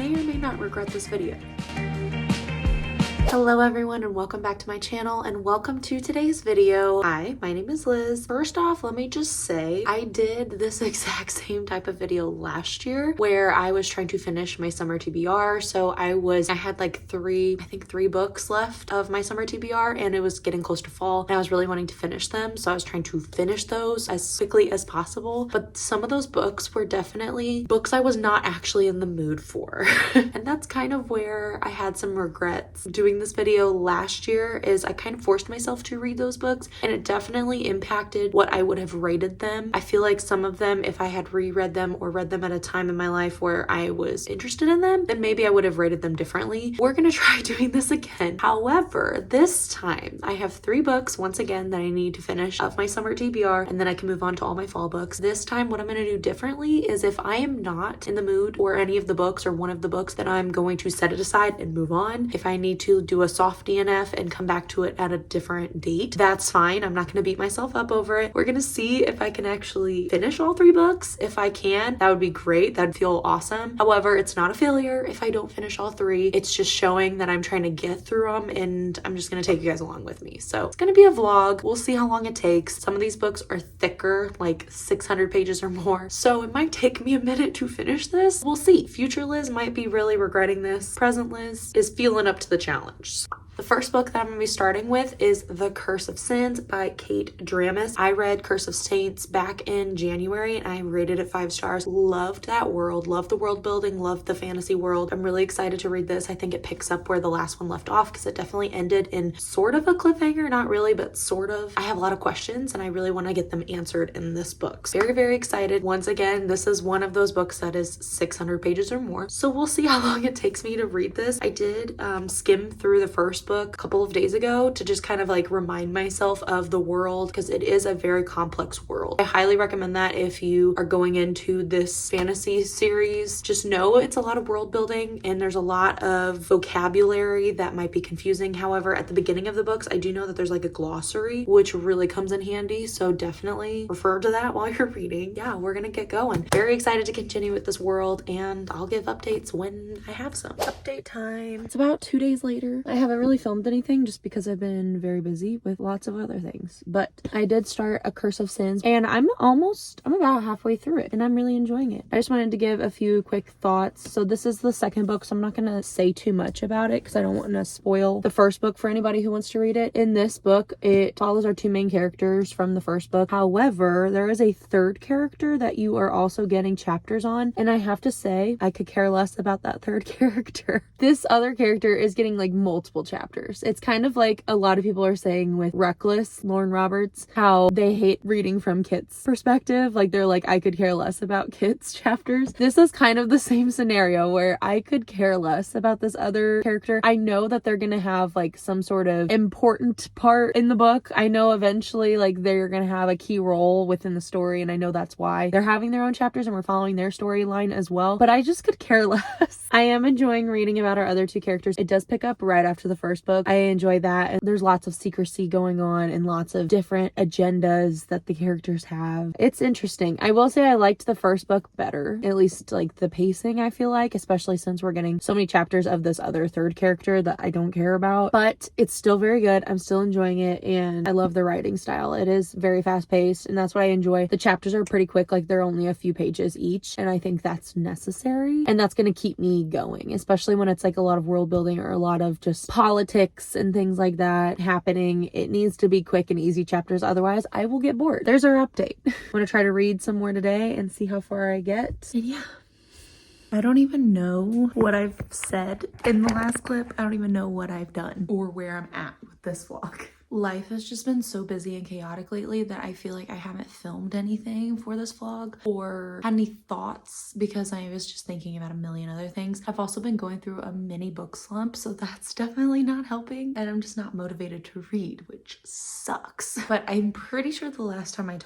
may or may not regret this video. Hello everyone and welcome back to my channel and welcome to today's video. Hi, my name is Liz. First off, let me just say I did this exact same type of video last year where I was trying to finish My Summer TBR. So I had like three books left of My Summer TBR and it was getting close to fall and I was really wanting to finish them. So I was trying to finish those as quickly as possible. But some of those books were definitely books I was not actually in the mood for. And that's kind of where I had some regrets doing this video last year. Is I kind of forced myself to read those books and it definitely impacted what I would have rated them. I feel like some of them, if I had reread them or read them at a time in my life where I was interested in them, then maybe I would have rated them differently. We're gonna try doing this again. However, this time I have 3 books once again that I need to finish of My Summer TBR and then I can move on to all my fall books. This time what I'm gonna do differently is if I am not in the mood for any of the books or one of the books, then I'm going to set it aside and move on. If I need to do a soft DNF and come back to it at a different date, that's fine. I'm not going to beat myself up over it. We're going to see if I can actually finish all 3 books. If I can, that would be great. That'd feel awesome. However, it's not a failure if I don't finish all 3. It's just showing that I'm trying to get through them and I'm just going to take you guys along with me. So it's going to be a vlog. We'll see how long it takes. Some of these books are thicker, like 600 pages or more. So it might take me a minute to finish this. We'll see. Future Liz might be really regretting this. Present Liz is feeling up to the challenge. The first book that I'm going to be starting with is The Curse of Sins by Kate Dramis. I read Curse of Saints back in January and I rated it 5 stars. Loved that world, loved the world building, loved the fantasy world. I'm really excited to read this. I think it picks up where the last one left off because it definitely ended in sort of a cliffhanger, not really, but sort of. I have a lot of questions and I really want to get them answered in this book. So very, very excited. Once again, this is one of those books that is 600 pages or more. So we'll see how long it takes me to read this. I did skim through the first book a couple of days ago to just kind of like remind myself of the world because it is a very complex world. I highly recommend that if you are going into this fantasy series. Just know it's a lot of world building and there's a lot of vocabulary that might be confusing. However, at the beginning of the books, I do know that there's like a glossary which really comes in handy. So definitely refer to that while you're reading. Yeah, we're gonna get going. Very excited to continue with this world and I'll give updates when I have some. Update time. It's about 2 days later. I haven't really filmed anything just because I've been very busy with lots of other things, but I did start A Curse of Sins and I'm about halfway through it and I'm really enjoying it. I just wanted to give a few quick thoughts. So this is the second book, so I'm not gonna say too much about it because I don't want to spoil the first book for anybody who wants to read it. In this book, it follows our 2 main characters from the first book. However, there is a 3rd character that you are also getting chapters on, and I have to say I could care less about that 3rd character. This other character is getting like multiple chapters. It's kind of like a lot of people are saying with Reckless, Lauren Roberts, how they hate reading from Kit's perspective. Like they're like, I could care less about Kit's chapters. This is kind of the same scenario where I could care less about this other character. I know that they're gonna have like some sort of important part in the book. I know eventually like they're gonna have a key role within the story and I know that's why they're having their own chapters and we're following their storyline as well. But I just could care less. I am enjoying reading about our other 2 characters. It does pick up right after the first book. I enjoy that. And there's lots of secrecy going on and lots of different agendas that the characters have. It's interesting. I will say I liked the first book better, at least like the pacing, I feel like, especially since we're getting so many chapters of this other 3rd character that I don't care about, but it's still very good. I'm still enjoying it and I love the writing style. It is very fast paced and that's what I enjoy. The chapters are pretty quick, like they're only a few pages each, and I think that's necessary and that's going to keep me going, especially when it's like a lot of world building or a lot of just politics and things like that happening. It needs to be quick and easy chapters, otherwise I will get bored. There's our update. I'm gonna try to read some more today and see how far I get. And yeah, I don't even know what I've said in the last clip. I don't even know what I've done or where I'm at with this vlog. Life has just been so busy and chaotic lately that I feel like I haven't filmed anything for this vlog or had any thoughts because I was just thinking about a million other things. I've also been going through a mini book slump, so that's definitely not helping, and I'm just not motivated to read, which sucks. But I'm pretty sure the last time I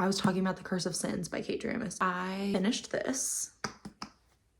was talking about The Curse of Sins by Kate Dramis. I finished this.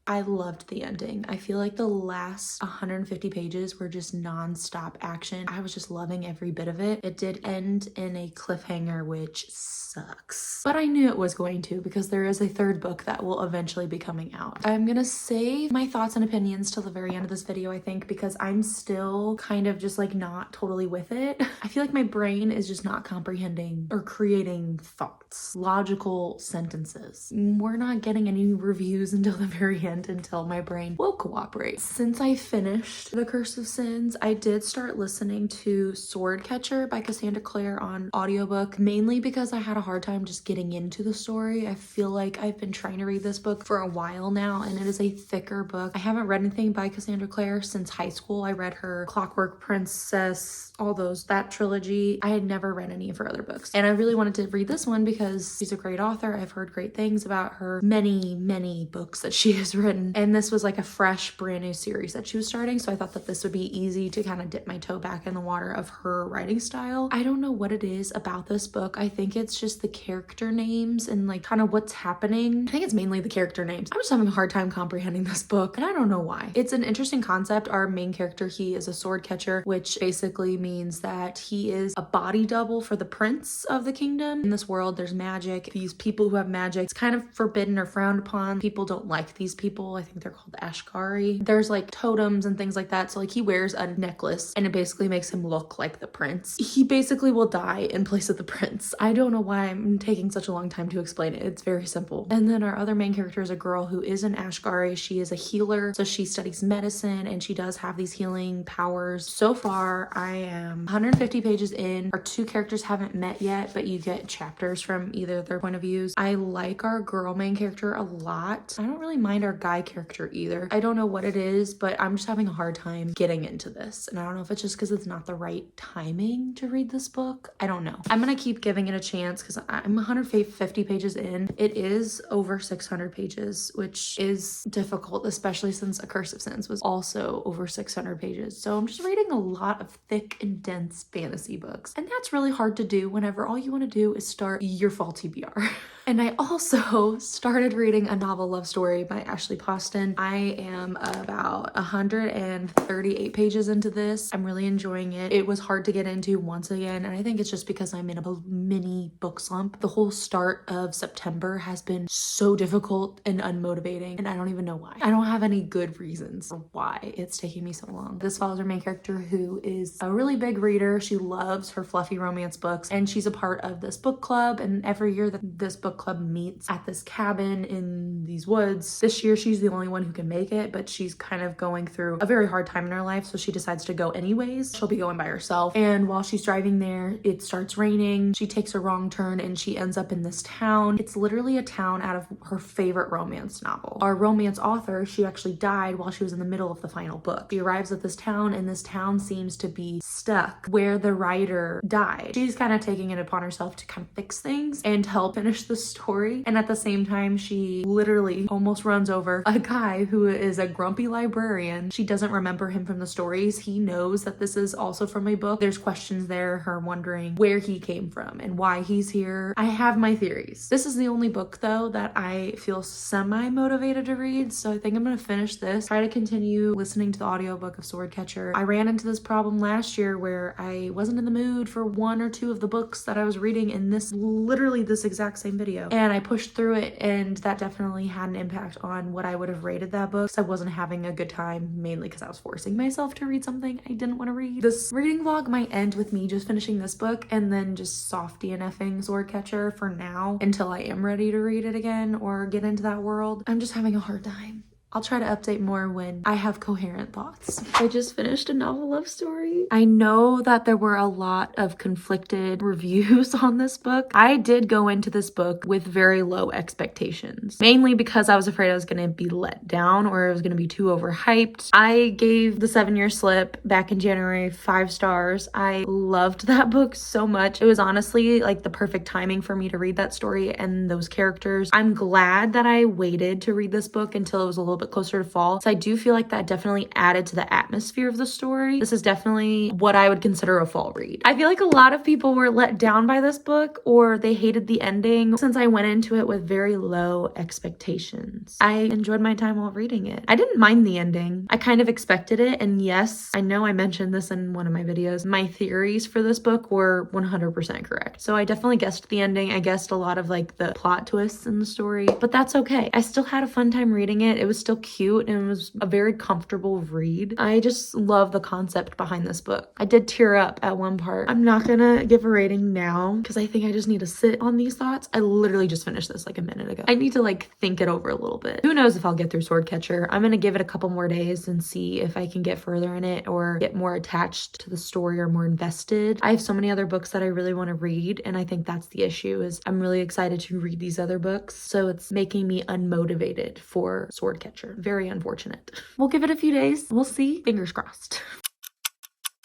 I loved the ending. I feel like the last 150 pages were just non-stop action. I was just loving every bit of it. It did end in a cliffhanger, which sucks. But I knew it was going to because there is a third book that will eventually be coming out. I'm gonna save my thoughts and opinions till the very end of this video, I think, because I'm still kind of just like not totally with it. I feel like my brain is just not comprehending or creating thoughts, logical sentences. We're not getting any reviews until the very end until my brain will cooperate. Since I finished The Curse of Sins, I did start listening to Swordcatcher by Cassandra Clare on audiobook, mainly because I had a hard time just getting into the story. I feel like I've been trying to read this book for a while now, and it is a thicker book. I haven't read anything by Cassandra Clare since high school. I read her Clockwork Princess, all those, that trilogy. I had never read any of her other books, and I really wanted to read this one because she's a great author. I've heard great things about her many books that she has written, and this was like a fresh brand new series that she was starting, so I thought that this would be easy to kind of dip my toe back in the water of her writing style. I don't know what it is about this book. I think it's just the character names and like kind of what's happening. I think it's mainly the character names. I'm just having a hard time comprehending this book, and I don't know why. It's an interesting concept. Our main character, he is a sword catcher, which basically means that he is a body double for the prince of the kingdom. In this world, there's magic. These people who have magic, it's kind of forbidden or frowned upon. People don't like these people. I think they're called Ashkari. There's like totems and things like that. So like he wears a necklace and it basically makes him look like the prince. He basically will die in place of the prince. I don't know why I'm taking such a long time to explain it. It's very simple. And then our other main character is a girl who is an Ashkari. She is a healer. So she studies medicine and she does have these healing powers. So far, I am 150 pages in. Our two characters haven't met yet, but you get chapters from either of their point of views. I like our girl main character a lot. I don't really mind our guy character either. I don't know what it is, but I'm just having a hard time getting into this. And I don't know if it's just because it's not the right timing to read this book. I don't know. I'm gonna keep giving it a chance because I'm 150 pages in. It is over 600 pages, which is difficult, especially since A Curse of Sins was also over 600 pages. So I'm just reading a lot of thick and dense fantasy books. And that's really hard to do whenever all you want to do is start your fall TBR. And I also started reading a novel love story by Ashley Poston. I am about 138 pages into this. I'm really enjoying it. It was hard to get into once again, and I think it's just because I'm in a mini book slump. The whole start of September has been so difficult and unmotivating, and I don't even know why. I don't have any good reasons for why it's taking me so long. This follows our main character who is a really big reader. She loves her fluffy romance books, and she's a part of this book club, and every year that this book club meets at this cabin in these woods. This year she's the only one who can make it, but she's kind of going through a very hard time in her life, so she decides to go anyways. She'll be going by herself, and while she's driving there, it starts raining. She takes a wrong turn and she ends up in this town. It's literally a town out of her favorite romance novel. Our romance author, she actually died while she was in the middle of the final book. She arrives at this town, and this town seems to be stuck where the writer died. She's kind of taking it upon herself to kind of fix things and help finish the story, and at the same time she literally almost runs over a guy who is a grumpy librarian. She doesn't remember him from the stories. He knows that this is also from a book. There's questions there, her wondering where he came from and why he's here. I have my theories. This is the only book though that I feel semi-motivated to read, so I think I'm gonna finish this, try to continue listening to the audiobook of Swordcatcher. I ran into this problem last year where I wasn't in the mood for one or two of the books that I was reading in this literally this exact same video, and I pushed through it, and that definitely had an impact on what I would have rated that book. So I wasn't having a good time, mainly because I was forcing myself to read something I didn't want to read. This reading vlog might end with me just finishing this book and then just soft DNFing Swordcatcher for now until I am ready to read it again or get into that world. I'm just having a hard time. I'll try to update more when I have coherent thoughts. I just finished a novel love story. I know that there were a lot of conflicted reviews on this book. I did go into this book with very low expectations, mainly because I was afraid I was going to be let down or it was going to be too overhyped. I gave The 7-Year Slip back in January 5 stars. I loved that book so much. It was honestly like the perfect timing for me to read that story and those characters. I'm glad that I waited to read this book until it was a little bit bit closer to fall. So I do feel like that definitely added to the atmosphere of the story. This is definitely what I would consider a fall read. I feel like a lot of people were let down by this book, or they hated the ending, since I went into it with very low expectations. I enjoyed my time while reading it. I didn't mind the ending. I kind of expected it, and yes, I know I mentioned this in one of my videos. My theories for this book were 100% correct. So I definitely guessed the ending. I guessed a lot of like the plot twists in the story, but that's okay. I still had a fun time reading it. It was still cute and it was a very comfortable read. I just love the concept behind this book. I did tear up at one part. I'm not gonna give a rating now because I think I just need to sit on these thoughts. I literally just finished this like a minute ago. I need to like think it over a little bit. Who knows if I'll get through Swordcatcher. I'm gonna give it a couple more days and see if I can get further in it or get more attached to the story or more invested. I have so many other books that I really want to read, and I think that's the issue, is I'm really excited to read these other books, so it's making me unmotivated for Swordcatcher. Very unfortunate. We'll give it a few days. We'll see. Fingers crossed.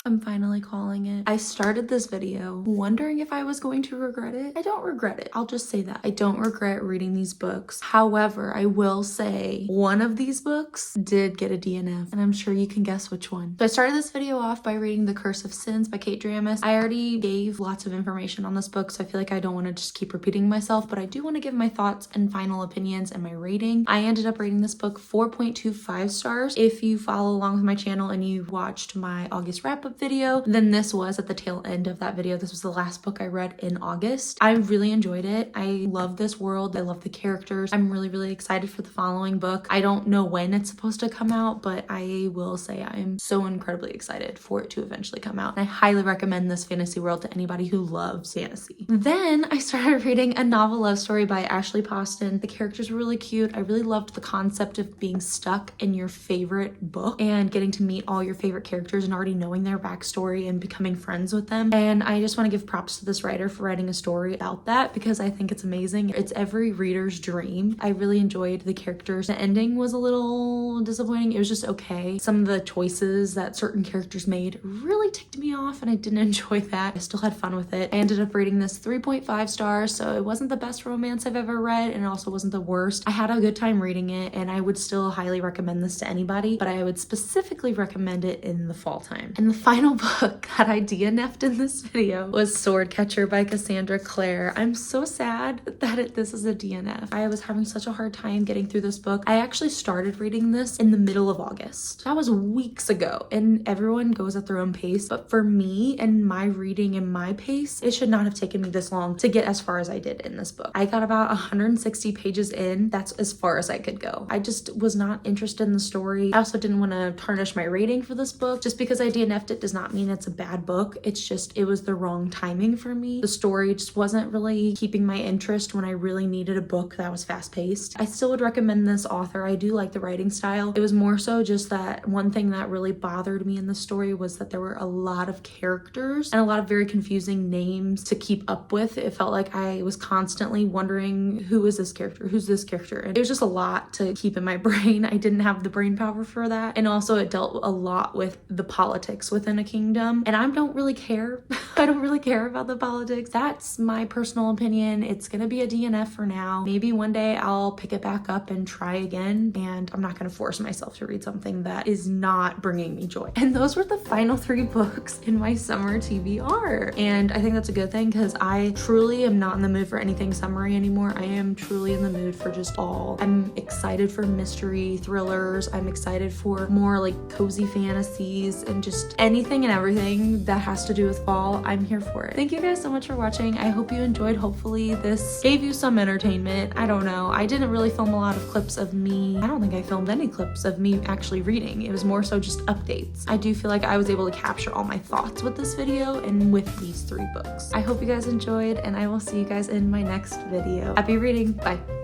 I'm finally calling it. I started this video wondering if I was going to regret it. I don't regret it. I'll just say that. I don't regret reading these books. However, I will say one of these books did get a DNF, and I'm sure you can guess which one. So I started this video off by reading The Curse of Sins by Kate Dramis. I already gave lots of information on this book, so I feel like I don't want to just keep repeating myself, but I do want to give my thoughts and final opinions and my rating. I ended up rating this book 4.25 stars. If you follow along with my channel and you watched my August wrap-up video, then this was at the tail end of that video. This was the last book I read in August. I really enjoyed it. I love this world. I love the characters. I'm really excited for the following book. I don't know when it's supposed to come out, but I will say I'm so incredibly excited for it to eventually come out. And I highly recommend this fantasy world to anybody who loves fantasy. Then I started reading A Novel Love Story by Ashley Poston. The characters were really cute. I really loved the concept of being stuck in your favorite book and getting to meet all your favorite characters and already knowing their backstory and becoming friends with them. And I just want to give props to this writer for writing a story about that, because I think it's amazing. It's every reader's dream. I really enjoyed the characters. The ending was a little disappointing. It was just okay. Some of the choices that certain characters made really ticked me off, and I didn't enjoy that. I still had fun with it. I ended up rating this 3.5 stars, so it wasn't the best romance I've ever read, and it also wasn't the worst. I had a good time reading it, and I would still highly recommend this to anybody, but I would specifically recommend it in the fall time. And the final book that I DNF'd in this video was Swordcatcher by Cassandra Clare. I'm so sad that this is a DNF. I was having such a hard time getting through this book. I actually started reading this in the middle of August. That was weeks ago, and everyone goes at their own pace, but for me and my reading and my pace, it should not have taken me this long to get as far as I did in this book. I got about 160 pages in. That's as far as I could go. I just was not interested in the story. I also didn't want to tarnish my rating for this book. Just because I DNF'd it does not mean it's a bad book. It's just, it was the wrong timing for me. The story just wasn't really keeping my interest when I really needed a book that was fast paced. I still would recommend this author. I do like the writing style. It was more so just that one thing that really bothered me in the story was that there were a lot of characters and a lot of very confusing names to keep up with. It felt like I was constantly wondering, who is this character? Who's this character? And it was just a lot to keep in my brain. I didn't have the brain power for that. And also it dealt a lot with the politics within a kingdom. And I don't really care. I don't really care about the politics. That's my personal opinion. It's gonna be a DNF for now. Maybe one day I'll pick it back up and try again. And I'm not gonna force myself to read something that is not bringing me joy. And those were the final 3 books in my summer TBR. And I think that's a good thing, because I truly am not in the mood for anything summery anymore. I am truly in the mood for just all. I'm excited for mystery thrillers. I'm excited for more like cozy fantasies and just anything and everything that has to do with fall. I'm here for it. Thank you guys so much for watching. I hope you enjoyed. Hopefully this gave you some entertainment. I don't know. I didn't really film a lot of clips of me. I don't think I filmed any clips of me actually reading. It was more so just updates. I do feel like I was able to capture all my thoughts with this video and with these 3 books. I hope you guys enjoyed, and I will see you guys in my next video. Happy reading. Bye.